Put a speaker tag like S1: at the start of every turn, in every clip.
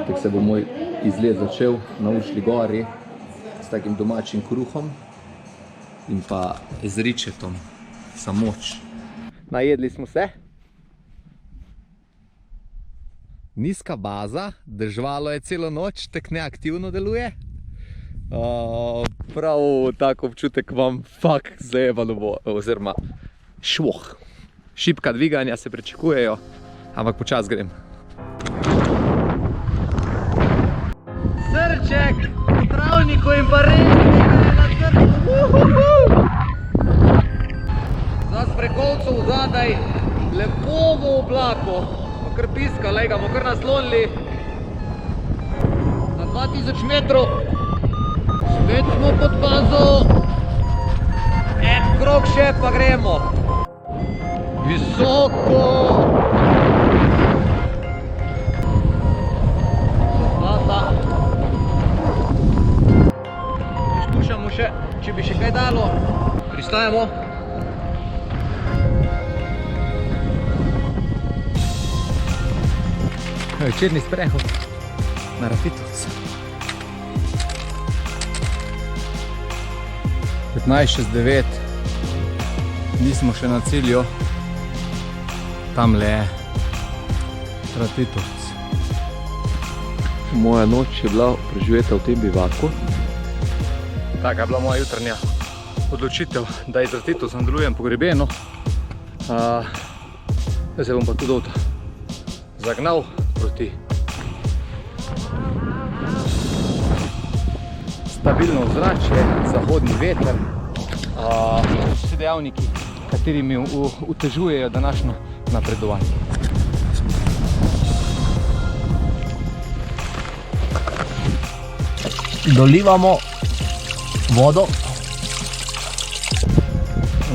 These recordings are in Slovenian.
S1: četrtek se bo moj izlet začel na Uršlji gori s takim domačim kruhom in pa z ričetom za moč. Najedli smo se. Nizka baza, deževalo je celo noč, tek neaktivno deluje. Prav tak občutek vam fakt zajebano bo, oziroma švoh. Šibka dviganja se pričakujejo, ampak počas grem. Srček v travniku in pa režnik na srčku. Za sprekovcev zadaj, lepo v oblaku. Kar piska, lej ga bomo kar naslonili na 2000 metrov. Spet smo pod bazo. En krog še pa gremo. Visoko. Zlata. Poskušamo še, če bi še kaj dalo. Pristajamo. Večerni sprehod na Rafitovce. 15:09, nismo še na cilju, tamle je Rafitovce. Moja noč je bila preživeta v tem bivaku. Taka je bila moja jutranja odločitev, da iz Rafitovca nadaljujem po grebenu. Zdaj se bom pa tudi zagnal proti stabilno ozračje, zahodni veter, vsi dejavniki, kateri mi otežujejo današnjo napredovanje. Dolivamo vodo.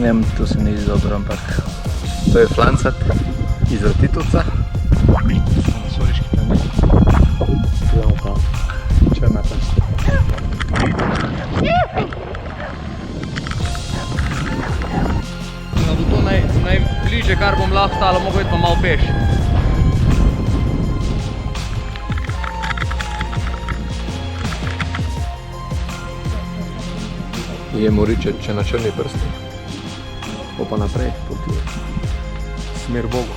S1: Ne vem, to se mi zdi dobro, ampak to je flancat iz Rafitovca. Gledamo pa črna past. No, do to najbliže, kar bom lahko stalo, mogo iti pa malo peš. Jemo ričet na črni prsti. Pa naprej, poti smer Bogu.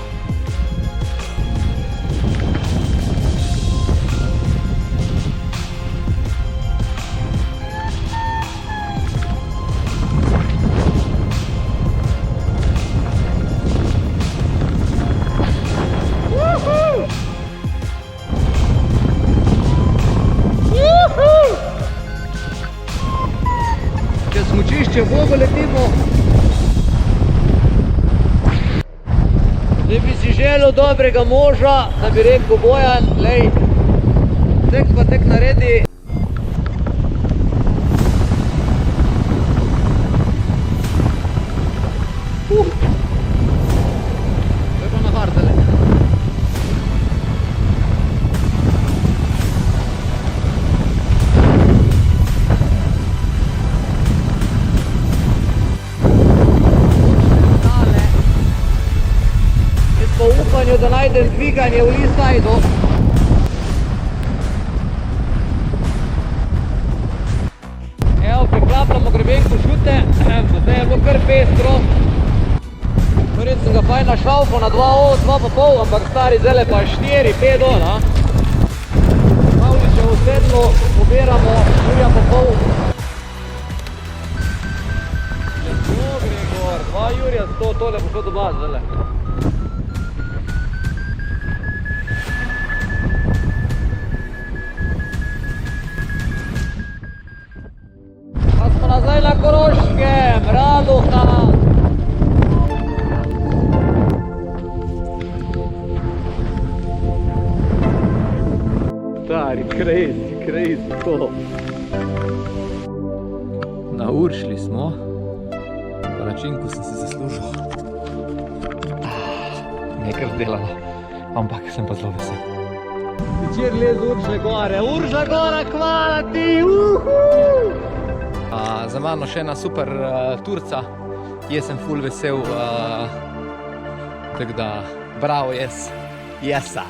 S1: Smučišče Bogu letimo. Zdaj bi si želel dobrega moža, da bi rekel Bojan, lej, tek pa tek naredi. To je pa na hardele. Po upanju, da najdem dviganje v Lisajdu. Evo, priklapljamo greben Košute, zdaj je bilo kar pestro. Prvič sem ga fajn našalfal na 2,5, ampak stari zdaj pa 4-5 on. Pavličevo sedlo pobiramo, Jurja pa pol. Lepo gre gor, 2 Jurja, tole bo šlo do baze zdaj. Nazaj na Koroškem, Radoha. Stari, crazy to. Na Uršlji smo, palačinku sem si zaslužil. Nekaj delalo, ampak sem pa zelo vesel. Večer lez Uršlje gore, Uršlja gora, hvala ti, Za mano še ena super turca, jaz sem ful vesel, tako da bravo, jesa.